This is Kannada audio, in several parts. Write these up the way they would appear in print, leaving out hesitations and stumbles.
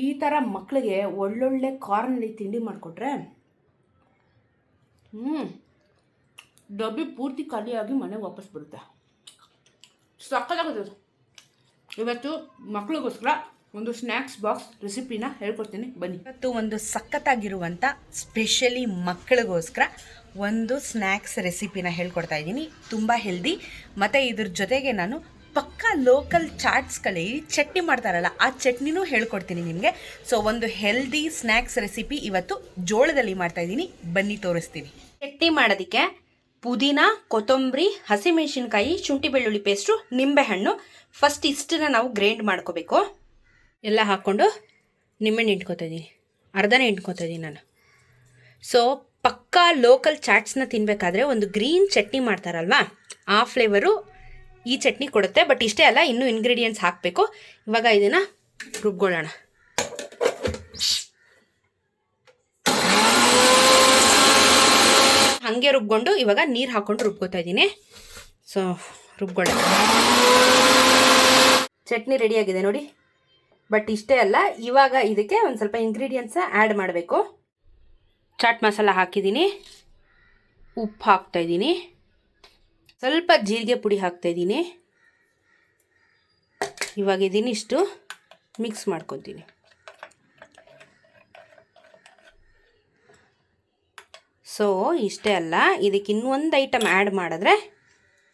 ಈ ಥರ ಮಕ್ಕಳಿಗೆ ಒಳ್ಳೊಳ್ಳೆ ಕಾರ್ನಲ್ಲಿ ತಿಂಡಿ ಮಾಡಿಕೊಟ್ರೆ ಡಬ್ಬಿ ಪೂರ್ತಿ ಖಾಲಿಯಾಗಿ ಮನೆಗೆ ವಾಪಸ್ ಬರುತ್ತೆ. ಸಕ್ಕತ್ತಾಗುತ್ತೆ. ಇವತ್ತು ಮಕ್ಕಳಿಗೋಸ್ಕರ ಒಂದು ಸ್ನ್ಯಾಕ್ಸ್ ಬಾಕ್ಸ್ ರೆಸಿಪಿನ ಹೇಳ್ಕೊಡ್ತೀನಿ, ಬನ್ನಿ. ಇವತ್ತು ಒಂದು ಸಖತ್ತಾಗಿರುವಂಥ ಸ್ಪೆಷಲಿ ಮಕ್ಕಳಿಗೋಸ್ಕರ ಒಂದು ಸ್ನ್ಯಾಕ್ಸ್ ರೆಸಿಪಿನ ಹೇಳ್ಕೊಡ್ತಾ ಇದ್ದೀನಿ. ತುಂಬ ಹೆಲ್ದಿ, ಮತ್ತು ಇದ್ರ ಜೊತೆಗೆ ನಾನು ಪಕ್ಕಾ ಲೋಕಲ್ ಚಾಟ್ಸ್ಗಳೇ ಚಟ್ನಿ ಮಾಡ್ತಾರಲ್ಲ ಆ ಚಟ್ನಿನೂ ಹೇಳ್ಕೊಡ್ತೀನಿ ನಿಮಗೆ. ಸೊ ಒಂದು ಹೆಲ್ದಿ ಸ್ನ್ಯಾಕ್ಸ್ ರೆಸಿಪಿ ಇವತ್ತು ಜೋಳದಲ್ಲಿ ಮಾಡ್ತಾಯಿದ್ದೀನಿ, ಬನ್ನಿ ತೋರಿಸ್ತೀನಿ. ಚಟ್ನಿ ಮಾಡೋದಕ್ಕೆ ಪುದೀನ, ಕೊತ್ತಂಬರಿ, ಹಸಿಮೆಣಸಿನ್ಕಾಯಿ, ಶುಂಠಿ ಬೆಳ್ಳುಳ್ಳಿ ಪೇಸ್ಟು, ನಿಂಬೆಹಣ್ಣು. ಫಸ್ಟ್ ಇಷ್ಟನ್ನ ನಾವು ಗ್ರೈಂಡ್ ಮಾಡ್ಕೋಬೇಕು. ಎಲ್ಲ ಹಾಕ್ಕೊಂಡು ನಿಂಬೆಹಣ್ಣು ಇಟ್ಕೊತಾ ಇದ್ದೀನಿ, ಅರ್ಧನೇ ಇಟ್ಕೊತಾ ಇದ್ದೀನಿ ನಾನು. ಸೊ ಪಕ್ಕಾ ಲೋಕಲ್ ಚಾಟ್ಸ್ನ ತಿನ್ನಬೇಕಾದ್ರೆ ಒಂದು ಗ್ರೀನ್ ಚಟ್ನಿ ಮಾಡ್ತಾರಲ್ವಾ, ಆ ಫ್ಲೇವರು ಈ ಚಟ್ನಿ ಕೊಡುತ್ತೆ. ಬಟ್ ಇಷ್ಟೇ ಅಲ್ಲ, ಇನ್ನೂ ಇಂಗ್ರೀಡಿಯೆಂಟ್ಸ್ ಹಾಕಬೇಕು. ಇವಾಗ ಇದನ್ನು ರುಬ್ಕೊಳ್ಳೋಣ. ಹಾಗೆ ರುಬ್ಕೊಂಡು ಇವಾಗ ನೀರು ಹಾಕ್ಕೊಂಡು ರುಬ್ಕೋತಾ ಇದ್ದೀನಿ. ಸೊ ರುಬ್ಕೊಳ್ಳೋಣ. ಚಟ್ನಿ ರೆಡಿಯಾಗಿದೆ ನೋಡಿ. ಬಟ್ ಇಷ್ಟೇ ಅಲ್ಲ, ಇವಾಗ ಇದಕ್ಕೆ ಒಂದು ಸ್ವಲ್ಪ ಇಂಗ್ರೀಡಿಯೆಂಟ್ಸ ಆ್ಯಡ್ ಮಾಡಬೇಕು. ಚಾಟ್ ಮಸಾಲ ಹಾಕಿದ್ದೀನಿ, ಉಪ್ಪು ಹಾಕ್ತಾಯಿದ್ದೀನಿ, ಸ್ವಲ್ಪ ಜೀರಿಗೆ ಪುಡಿ ಹಾಕ್ತಾಯಿದ್ದೀನಿ. ಇವಾಗ ಇದನ್ನಿಷ್ಟು ಮಿಕ್ಸ್ ಮಾಡ್ಕೊತೀನಿ. ಸೊ ಇಷ್ಟೇ ಅಲ್ಲ, ಇದಕ್ಕೆ ಇನ್ನೊಂದು ಐಟಮ್ ಆ್ಯಡ್ ಮಾಡಿದ್ರೆ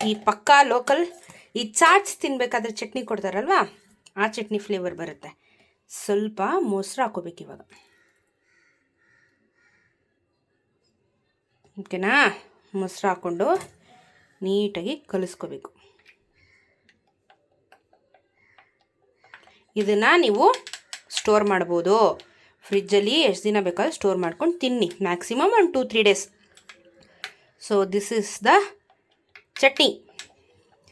ಈ ಪಕ್ಕಾ ಲೋಕಲ್ ಈ ಚಾಟ್ಸ್ ತಿನ್ನಬೇಕಾದ್ರೆ ಚಟ್ನಿ ಕೊಡ್ತಾರಲ್ವ, ಆ ಚಟ್ನಿ ಫ್ಲೇವರ್ ಬರುತ್ತೆ. ಸ್ವಲ್ಪ ಮೊಸರು ಹಾಕೋಬೇಕು ಇವಾಗ. ಓಕೆನಾ? ಮೊಸರು ಹಾಕ್ಕೊಂಡು ನೀಟಾಗಿ ಕಲಿಸ್ಕೋಬೇಕು. ಇದನ್ನು ನೀವು ಸ್ಟೋರ್ ಮಾಡ್ಬೋದು ಫ್ರಿಜ್ಜಲ್ಲಿ, ಎಷ್ಟು ದಿನ ಬೇಕಾದ್ರೂ ಸ್ಟೋರ್ ಮಾಡ್ಕೊಂಡು ತಿನ್ನಿ, ಮ್ಯಾಕ್ಸಿಮಮ್ ಒಂದು 2-3 days. So this is the chutney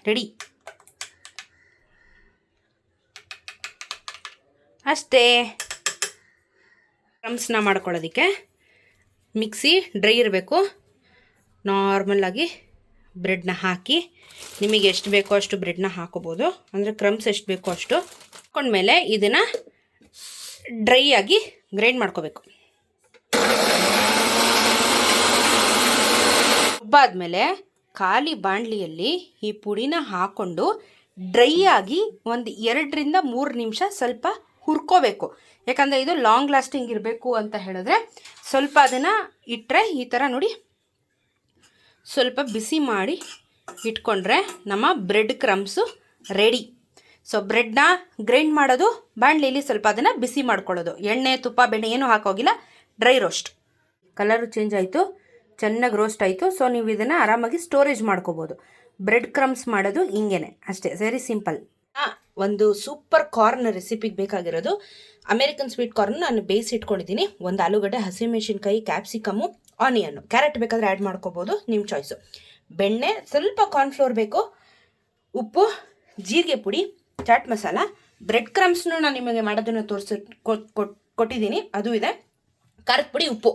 ready. ಅಷ್ಟೇ. ಕ್ರಮ್ಸ್ನ ಮಾಡ್ಕೊಳ್ಳೋದಕ್ಕೆ ಮಿಕ್ಸಿ ಡ್ರೈ ಇರಬೇಕು. ನಾರ್ಮಲಾಗಿ ಬ್ರೆಡ್ನ ಹಾಕಿ, ನಿಮಗೆ ಎಷ್ಟು ಬೇಕೋ ಅಷ್ಟು ಬ್ರೆಡ್ನ ಹಾಕೋಬೋದು, ಅಂದರೆ ಕ್ರಮ್ಸ್ ಎಷ್ಟು ಬೇಕೋ ಅಷ್ಟು ಹಾಕೊಂಡ್ಮೇಲೆ ಇದನ್ನು ಡ್ರೈ ಆಗಿ ಗ್ರೈಂಡ್ ಮಾಡ್ಕೋಬೇಕು. ರುಬ್ಬಾದ್ಮೇಲೆ ಖಾಲಿ ಬಾಣಲಿಯಲ್ಲಿ ಈ ಪುಡಿನ ಹಾಕ್ಕೊಂಡು ಡ್ರೈ ಆಗಿ ಒಂದು 2-3 ನಿಮಿಷ ಸ್ವಲ್ಪ ಹುರ್ಕೋಬೇಕು. ಯಾಕಂದರೆ ಇದು ಲಾಂಗ್ ಲಾಸ್ಟಿಂಗ್ ಇರಬೇಕು ಅಂತ ಹೇಳಿದ್ರೆ ಸ್ವಲ್ಪ ಅದನ್ನು ಇಟ್ಟರೆ ಈ ಥರ ನೋಡಿ, ಸ್ವಲ್ಪ ಬಿಸಿ ಮಾಡಿ ಇಟ್ಕೊಂಡ್ರೆ ನಮ್ಮ ಬ್ರೆಡ್ ಕ್ರಮ್ಸು ರೆಡಿ. ಸೊ ಬ್ರೆಡ್ನ ಗ್ರೈಂಡ್ ಮಾಡೋದು, ಬಾಣಲಿಯಲ್ಲಿ ಸ್ವಲ್ಪ ಅದನ್ನು ಬಿಸಿ ಮಾಡ್ಕೊಳ್ಳೋದು. ಎಣ್ಣೆ, ತುಪ್ಪ, ಬೆಣ್ಣೆ ಏನೂ ಹಾಕೋಗಿಲ್ಲ, ಡ್ರೈ ರೋಸ್ಟ್. ಕಲರು ಚೇಂಜ್ ಆಯಿತು, ಚೆನ್ನಾಗಿ ರೋಸ್ಟ್ ಆಯಿತು. ಸೊ ನೀವು ಇದನ್ನು ಆರಾಮಾಗಿ ಸ್ಟೋರೇಜ್ ಮಾಡ್ಕೋಬೋದು. ಬ್ರೆಡ್ ಕ್ರಮ್ಸ್ ಮಾಡೋದು ಹಿಂಗೇನೆ, ಅಷ್ಟೇ, ವೆರಿ ಸಿಂಪಲ್. ಒಂದು ಸೂಪರ್ ಕಾರ್ನ್ ರೆಸಿಪಿಗೆ ಬೇಕಾಗಿರೋದು ಅಮೇರಿಕನ್ ಸ್ವೀಟ್ ಕಾರ್ನ್ ನಾನು ಬೇಯಿಸಿ ಇಟ್ಕೊಂಡಿದ್ದೀನಿ. ಒಂದು ಆಲೂಗಡ್ಡೆ, ಹಸಿಮೆಣಸಿನ್ಕಾಯಿ, ಕ್ಯಾಪ್ಸಿಕಮ್ಮು, ಆನಿಯನ್ನು, ಕ್ಯಾರೆಟ್ ಬೇಕಾದರೆ ಆ್ಯಡ್ ಮಾಡ್ಕೋಬೋದು, ನಿಮ್ಮ ಚಾಯ್ಸು. ಬೆಣ್ಣೆ, ಸ್ವಲ್ಪ ಕಾರ್ನ್ಫ್ಲೋರ್ ಬೇಕು, ಉಪ್ಪು, ಜೀರಿಗೆ ಪುಡಿ, ಚಾಟ್ ಮಸಾಲ, ಬ್ರೆಡ್ ಕ್ರಮ್ಸ್ನು ನಾನು ನಿಮಗೆ ಮಾಡೋದನ್ನು ಕೊಟ್ಟಿದ್ದೀನಿ, ಅದು ಇದೆ, ಖಾರದ ಪುಡಿ, ಉಪ್ಪು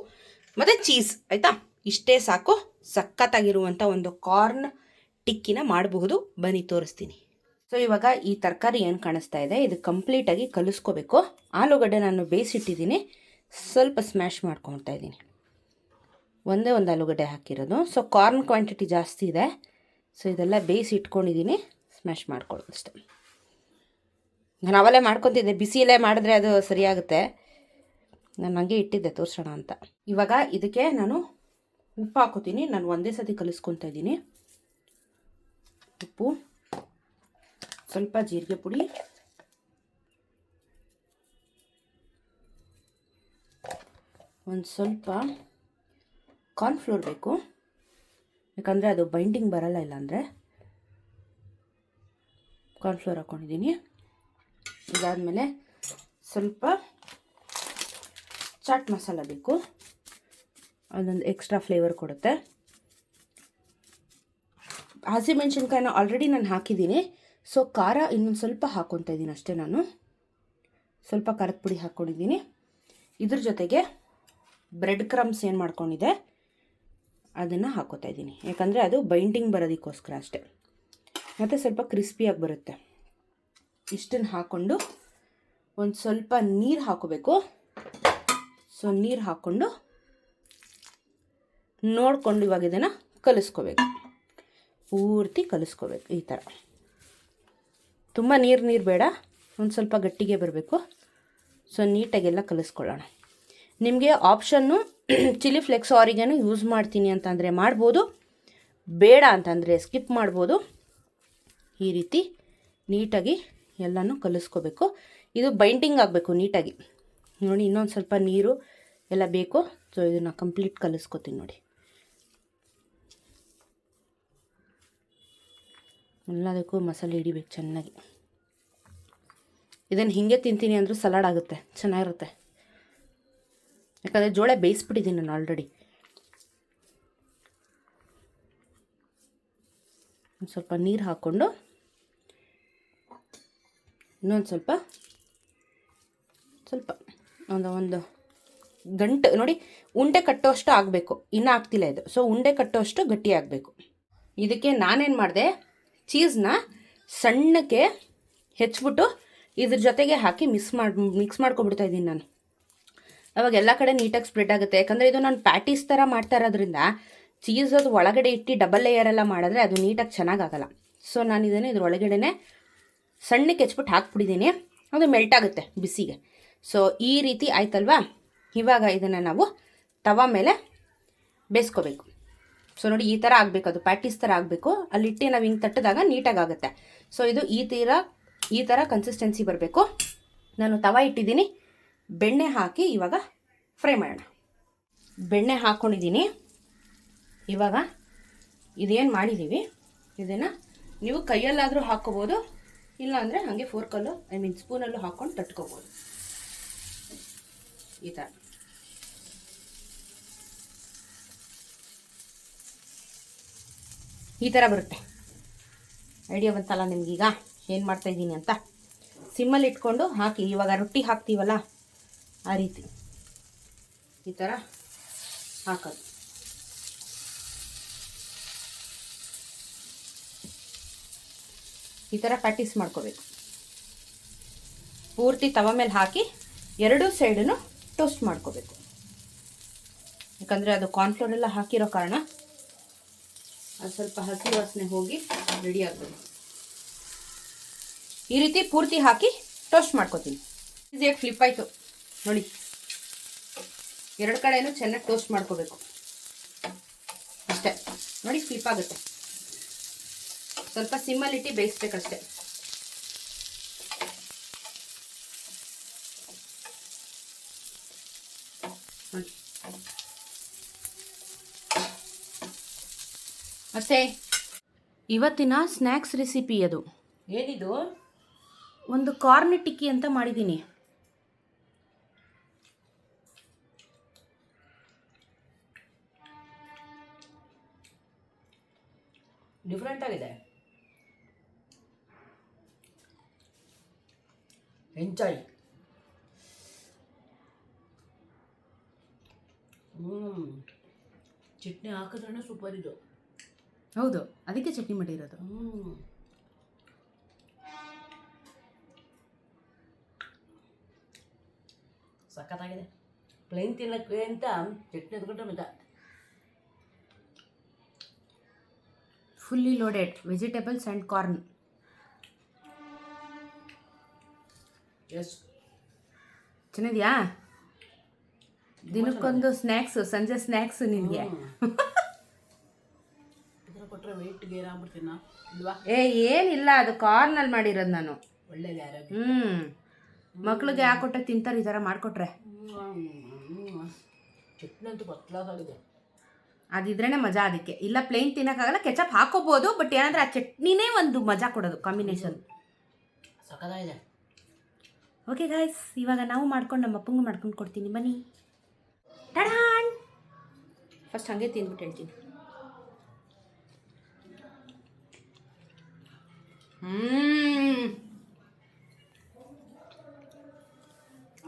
ಮತ್ತು ಚೀಸ್. ಆಯಿತಾ? ಇಷ್ಟೇ ಸಾಕು. ಸಖತ್ತಾಗಿರುವಂಥ ಒಂದು ಕಾರ್ನ್ ಟಿಕ್ಕಿನ ಮಾಡಬಹುದು, ಬನ್ನಿ ತೋರಿಸ್ತೀನಿ. ಸೊ ಇವಾಗ ಈ ತರಕಾರಿ ಏನು ಕಾಣಿಸ್ತಾ ಇದೆ, ಇದು ಕಂಪ್ಲೀಟಾಗಿ ಕಲಿಸ್ಕೋಬೇಕು. ಆಲೂಗಡ್ಡೆ ನಾನು ಬೇಯಿಸಿಟ್ಟಿದ್ದೀನಿ, ಸ್ವಲ್ಪ ಸ್ಮ್ಯಾಶ್ ಮಾಡ್ಕೊಳ್ತಾ ಇದ್ದೀನಿ. ಒಂದೇ ಒಂದು ಆಲೂಗಡ್ಡೆ ಹಾಕಿರೋದು. ಸೊ ಕಾರ್ನ್ ಕ್ವಾಂಟಿಟಿ ಜಾಸ್ತಿ ಇದೆ. ಸೊ ಇದೆಲ್ಲ ಬೇಯಿಸಿ ಇಟ್ಕೊಂಡಿದ್ದೀನಿ, ಸ್ಮ್ಯಾಶ್ ಮಾಡ್ಕೊಳ್ಳೋದು ಅಷ್ಟೇ. ನಾನು ಅವಲೇ ಮಾಡ್ಕೊತಿದ್ದೆ, ಬಿಸಿಯಲ್ಲೇ ಮಾಡಿದ್ರೆ ಅದು ಸರಿಯಾಗುತ್ತೆ. ನಾನು ಹಂಗೆ ಇಟ್ಟಿದ್ದೆ ತೋರಿಸೋಣ ಅಂತ. ಇವಾಗ ಇದಕ್ಕೆ ನಾನು ಉಪ್ಪು ಹಾಕೋತೀನಿ. ನಾನು ಒಂದೇ ಸತಿ ಕಲಿಸ್ಕೊತಾ ಇದ್ದೀನಿ. ಉಪ್ಪು, ಸ್ವಲ್ಪ ಜೀರಿಗೆ ಪುಡಿ, ಒಂದು ಸ್ವಲ್ಪ ಕಾರ್ನ್ಫ್ಲೋರ್ ಬೇಕು, ಯಾಕಂದರೆ ಅದು ಬೈಂಡಿಂಗ್ ಬರಲ್ಲ. ಇಲ್ಲಾಂದರೆ ಕಾರ್ನ್ಫ್ಲೋರ್ ಹಾಕ್ಕೊಂಡಿದ್ದೀನಿ. ಇದಾದಮೇಲೆ ಸ್ವಲ್ಪ ಚಾಟ್ ಮಸಾಲ ಬೇಕು, ಅದೊಂದು ಎಕ್ಸ್ಟ್ರಾ ಫ್ಲೇವರ್ ಕೊಡುತ್ತೆ. ಹಸಿಮೆಣಸಿನ್ಕಾಯಿನ ಆಲ್ರೆಡಿ ನಾನು ಹಾಕಿದ್ದೀನಿ. ಸೊ ಖಾರ ಇನ್ನೊಂದು ಸ್ವಲ್ಪ ಹಾಕ್ಕೊತಾ ಇದ್ದೀನಿ ಅಷ್ಟೇ. ನಾನು ಸ್ವಲ್ಪ ಖಾರದ ಪುಡಿ ಹಾಕ್ಕೊಂಡಿದ್ದೀನಿ. ಇದ್ರ ಜೊತೆಗೆ ಬ್ರೆಡ್ ಕ್ರಮ್ಸ್ ಏನು ಮಾಡ್ಕೊಂಡಿದ್ದೆ ಅದನ್ನು ಹಾಕ್ಕೋತಾ ಇದ್ದೀನಿ, ಯಾಕಂದರೆ ಅದು ಬೈಂಡಿಂಗ್ ಬರೋದಕ್ಕೋಸ್ಕರ ಅಷ್ಟೇ, ಮತ್ತು ಸ್ವಲ್ಪ ಕ್ರಿಸ್ಪಿಯಾಗಿ ಬರುತ್ತೆ. ಇಷ್ಟನ್ನು ಹಾಕ್ಕೊಂಡು ಒಂದು ಸ್ವಲ್ಪ ನೀರು ಹಾಕೋಬೇಕು. ಸೊ ನೀರು ಹಾಕ್ಕೊಂಡು ನೋಡಿಕೊಂಡು ಇವಾಗ ಇದನ್ನು ಕಲಿಸ್ಕೋಬೇಕು. ಪೂರ್ತಿ ಕಲಿಸ್ಕೋಬೇಕು ಈ ಥರ. ತುಂಬ ನೀರು ಬೇಡ, ಒಂದು ಸ್ವಲ್ಪ ಗಟ್ಟಿಗೆ ಬರಬೇಕು. ಸೊ ನೀಟಾಗೆಲ್ಲ ಕಲಿಸ್ಕೊಳ್ಳೋಣ. ನಿಮಗೆ ಆಪ್ಷನ್ನು ಚಿಲ್ಲಿ ಫ್ಲೆಕ್ಸ್ ಆರಿಗೇನು ಯೂಸ್ ಮಾಡ್ತೀನಿ ಅಂತಂದರೆ ಮಾಡ್ಬೋದು, ಬೇಡ ಅಂತಂದರೆ ಸ್ಕಿಪ್ ಮಾಡ್ಬೋದು. ಈ ರೀತಿ ನೀಟಾಗಿ ಎಲ್ಲನೂ ಕಲಿಸ್ಕೋಬೇಕು. ಇದು ಬೈಂಡಿಂಗ್ ಆಗಬೇಕು ನೀಟಾಗಿ. ನೋಡಿ ಇನ್ನೊಂದು ಸ್ವಲ್ಪ ನೀರು ಎಲ್ಲ ಬೇಕು. ಸೊ ಇದನ್ನು ಕಂಪ್ಲೀಟ್ ಕಲಿಸ್ಕೋತೀನಿ ನೋಡಿ. ಎಲ್ಲದಕ್ಕೂ ಮಸಾಲೆ ಹಿಡಿಬೇಕು ಚೆನ್ನಾಗಿ. ಇದನ್ನು ಹೀಗೆ ತಿಂತೀನಿ ಅಂದರೂ ಸಲಾಡ್ ಆಗುತ್ತೆ, ಚೆನ್ನಾಗಿರುತ್ತೆ. ಯಾಕಂದರೆ ಜೋಳ ಬೇಯಿಸ್ಬಿಟ್ಟಿದ್ದೀನಿ ನಾನು ಆಲ್ರೆಡಿ. ಒಂದು ಸ್ವಲ್ಪ ನೀರು ಹಾಕ್ಕೊಂಡು ಇನ್ನೊಂದು ಸ್ವಲ್ಪ ಒಂದು ಗಂಟು ನೋಡಿ, ಉಂಡೆ ಕಟ್ಟೋಷ್ಟು ಆಗಬೇಕು. ಇನ್ನೂ ಆಗ್ತಿಲ್ಲ ಇದು. ಸೊ ಉಂಡೆ ಕಟ್ಟೋಷ್ಟು ಗಟ್ಟಿ ಆಗಬೇಕು. ಇದಕ್ಕೆ ನಾನೇನು ಮಾಡಿದೆ, ಚೀಸ್ನ ಸಣ್ಣಕ್ಕೆ ಹೆಚ್ಚಿಬಿಟ್ಟು ಇದ್ರ ಜೊತೆಗೆ ಹಾಕಿ ಮಿಕ್ಸ್ ಮಾಡ್ಕೊಬಿಡ್ತಾ ಇದ್ದೀನಿ ನಾನು. ಅವಾಗ ಎಲ್ಲ ಕಡೆ ನೀಟಾಗಿ ಸ್ಪ್ರೆಡ್ ಆಗುತ್ತೆ. ಯಾಕಂದರೆ ಇದು ನಾನು ಪ್ಯಾಟೀಸ್ ಥರ ಮಾಡ್ತಾ ಇರೋದ್ರಿಂದ ಚೀಸ್ ಅದು ಒಳಗಡೆ ಇಟ್ಟು ಡಬಲ್ ಲೇಯರೆಲ್ಲ ಮಾಡಿದ್ರೆ ಅದು ನೀಟಾಗಿ ಚೆನ್ನಾಗಾಗಲ್ಲ. ಸೊ ನಾನು ಇದನ್ನು ಇದ್ರ ಒಳಗಡೆ ಸಣ್ಣಕ್ಕೆ ಹೆಚ್ಚಿಬಿಟ್ಟು ಹಾಕ್ಬಿಟ್ಟಿದ್ದೀನಿ. ಅದು ಮೆಲ್ಟ್ ಆಗುತ್ತೆ ಬಿಸಿಗೆ. ಸೊ ಈ ರೀತಿ ಆಯ್ತಲ್ವಾ. ಇವಾಗ ಇದನ್ನು ನಾವು ತವಾ ಮೇಲೆ ಬೇಯಿಸ್ಕೋಬೇಕು. ಸೊ ನೋಡಿ ಈ ಥರ ಆಗಬೇಕು, ಅದು ಪ್ಯಾಟೀಸ್ ಥರ ಆಗಬೇಕು. ಅಲ್ಲಿಟ್ಟು ನಾವು ಹಿಂಗೆ ತಟ್ಟಿದಾಗ ನೀಟಾಗಿ ಆಗುತ್ತೆ. ಸೊ ಇದು ಈ ಥರ ಕನ್ಸಿಸ್ಟೆನ್ಸಿ ಬರಬೇಕು. ನಾನು ತವಾ ಇಟ್ಟಿದ್ದೀನಿ, ಬೆಣ್ಣೆ ಹಾಕಿ ಇವಾಗ ಫ್ರೈ ಮಾಡೋಣ. ಬೆಣ್ಣೆ ಹಾಕ್ಕೊಂಡಿದ್ದೀನಿ. ಇವಾಗ ಇದೇನು ಮಾಡಿದ್ದೀವಿ ಇದನ್ನು ನೀವು ಕೈಯಲ್ಲಾದರೂ ಹಾಕ್ಕೋಬೋದು, ಇಲ್ಲಾಂದರೆ ಹಾಗೆ ಫೋರ್ಕಲ್ಲೂ ಸ್ಪೂನಲ್ಲೂ ಹಾಕ್ಕೊಂಡು ತಟ್ಕೋಬೋದು. ಈ ಥರ ಬರುತ್ತೆ. ಐಡಿಯಾ ಬಂತಲ್ಲ ನಿಮಗೀಗ ಏನು ಮಾಡ್ತಾಯಿದ್ದೀನಿ ಅಂತ. ಸಿಮ್ಮಲ್ಲಿ ಇಟ್ಕೊಂಡು ಹಾಕಿ. ಇವಾಗ ರೊಟ್ಟಿ ಹಾಕ್ತೀವಲ್ಲ ಆ ರೀತಿ ಈ ಥರ ಹಾಕೋದು. ಈ ಥರ ಪ್ಯಾಟೀಸ್ ಮಾಡ್ಕೋಬೇಕು. ಪೂರ್ತಿ ತವ ಮೇಲೆ ಹಾಕಿ ಎರಡೂ ಸೈಡನ್ನು ಟೋಸ್ಟ್ ಮಾಡ್ಕೋಬೇಕು. ಯಾಕಂದರೆ ಅದು ಕಾರ್ನ್ಫ್ಲೋರ್ ಎಲ್ಲ ಹಾಕಿರೋ ಕಾರಣ ಅದು ಸ್ವಲ್ಪ ಹಸಿ ವಾಸನೆ ಹೋಗಿ ರೆಡಿ ಆಗ್ತದೆ. ಈ ರೀತಿ ಪೂರ್ತಿ ಹಾಕಿ ಟೋಸ್ಟ್ ಮಾಡ್ಕೋತೀನಿ. ಈಸಿಯಾಗಿ ಫ್ಲಿಪ್ ಆಯಿತು ನೋಡಿ. ಎರಡು ಕಡೆಯೂ ಚೆನ್ನಾಗಿ ಟೋಸ್ಟ್ ಮಾಡ್ಕೋಬೇಕು ಅಷ್ಟೇ. ನೋಡಿ ಫ್ಲಿಪ್ ಆಗುತ್ತೆ. ಸ್ವಲ್ಪ ಸಿಮ್ಮಲ್ಲಿಟ್ಟು ಬೇಯಿಸ್ಬೇಕಷ್ಟೆ. ಅಷ್ಟೇ. ಇವತ್ತಿನ ಸ್ನ್ಯಾಕ್ಸ್ ರೆಸಿಪಿ ಅದು. ಏನಿದು? ಒಂದು ಕಾರ್ನ್ ಟಿಕ್ಕಿ ಅಂತ ಮಾಡಿದ್ದೀನಿ. ಡಿಫ್ರೆಂಟ್ ಆಗಿದೆ. ಎಂಜಾಯ್. ಚಟ್ನಿ ಹಾಕಿದ್ರೂ ಸೂಪರ್ ಇದು. ಹೌದು, ಅದಕ್ಕೆ ಚಟ್ನಿ ಮಾಡಿರೋದು. ಸಖತ್ತಾಗಿದೆ. ಪ್ಲೇನ್ ತಿನ್ನಕ್ಕೆ ಅಂತ ಚಟ್ನಿ ಎತ್ಕೊಂಡ್ರೆ ಮಜಾ. Fully loaded vegetables and corn. Yes, ಚೆನ್ನಾಗಿದೆಯಾ? ದಿನಕ್ಕೊಂದು ಸ್ನ್ಯಾಕ್ಸು, ಸಂಜೆ ಸ್ನ್ಯಾಕ್ಸು ನಿನಗೆ. ಕೊಟ್ಟರೆ ವೆಯ್ಟ್ಗೆ ಏನಾಗ್ಬಿಡ್ತೀನ ಇಲ್ವಾ? ಏನಿಲ್ಲ, ಅದು ಕಾರ್ನಲ್ಲಿ ಮಾಡಿರೋದು ನಾನು. ಒಳ್ಳೇದು ಆರೋಗ್ಯ. ಮಕ್ಳಿಗೆ ಹಾಕೊಟ್ಟೆ ತಿಂತಾರೆ ಈ ಥರ ಮಾಡಿಕೊಟ್ರೆ. ಚಟ್ನಿ ಅಂತೂ ಬತ್ತಲಾಗಿದೆ. ಅದಿದ್ರೇ ಮಜಾ. ಅದಕ್ಕೆ ಇಲ್ಲ ಪ್ಲೇನ್ ತಿನ್ನೋಕ್ಕಾಗಲ್ಲ, ಕೆಚಪ್ ಹಾಕೋಬೋದು. ಬಟ್ ಏನಂದರೆ ಆ ಚಟ್ನಿನೇ ಒಂದು ಮಜಾ ಕೊಡೋದು, ಕಾಂಬಿನೇಷನ್. ಸಖತ್ತಾಗಿದೆ. ಓಕೆ ಗಾಯ್ಸ್, ಇವಾಗ ನಾವು ಮಾಡ್ಕೊಂಡು ನಮ್ಮ ಅಪ್ಪಂಗೂ ಮಾಡ್ಕೊಂಡು ಕೊಡ್ತೀನಿ ಬನ್ನಿ. ಟಡಾನ್! ಫಸ್ಟ್ ಹಾಗೆ ತಿಂದ್ಬಿಟ್ಟು ಹೇಳ್ತೀನಿ.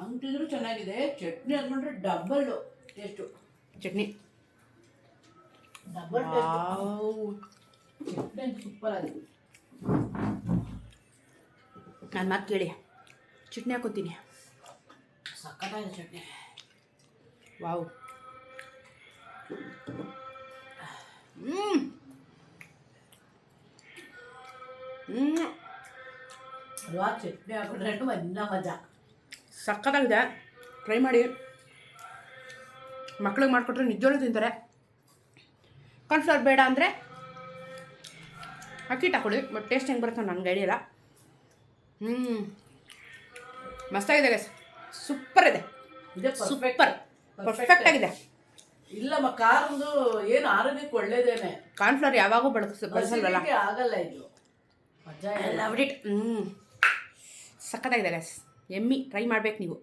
ಅಂತಿದ್ರು ಚೆನ್ನಾಗಿದೆ. ಚಟ್ನಿ ಹಾಕೊಂಡ್ರೆ double taste. Chutney double taste. Chutney ಅಂತ ಸೂಪರ್ ಆಗಿದೆ. ನನ್ನ ಮಾತು ಕೇಳಿ, ಚಟ್ನಿ ಹಾಕೋತೀನಿ. ಸಕ್ಕತ್ತಾಗಿದೆ ಚಟ್ನಿ. ವಾವ್. ಅಲ್ವಾ, ಚಟ್ನಿ ಹಾಕೊಂಡ್ರೆ ಇನ್ನೂ ಮಜಾ. ಸಕ್ಕತ್ತಾಗಿದೆ. ಟ್ರೈ ಮಾಡಿ. ಮಕ್ಳಿಗೆ ಮಾಡಿಕೊಟ್ರೆ ನಿಜವಾಗ್ಲೂ ತಿಂತಾರೆ. ಕಾರ್ನ್ಫ್ಲವರ್ ಬೇಡ ಅಂದರೆ ಅಕ್ಕಿ ಹಾಕೊಳ್ಳಿ. ಬಟ್ ಟೇಸ್ಟ್ ಹೆಂಗೆ ಬರುತ್ತೆ ನನಗೆ ಐಡಿಯಾ ಇಲ್ಲ. ಮಸ್ತಾಗಿದೆ ಗೈಸ್. ಸೂಪರ್ ಇದೆ. ಇದೆ ಸೂಪರ್ ಪರ್ಫೆಕ್ಟ್ ಆಗಿದೆ. ಇಲ್ಲಮ್ಮ, ಖಾರದ್ದು ಏನು ಆರೋಗ್ಯಕ್ಕೆ ಒಳ್ಳೇದೇನೆ. ಕಾರ್ನ್ಫ್ಲವರ್ ಯಾವಾಗೂ ಬಳಸಲ್ವಲ್ಲ, ಆಗಲ್ಲ ಇದು. ಮಜಾ ಲವ್ ಇಟ್. ಸಕ್ಕತ್ತಾಗಿದೆ ಗೈಸ್. ಎಮ್ಮಿ. ಟ್ರೈ ಮಾಡ್ಬೇಕು ನೀವು.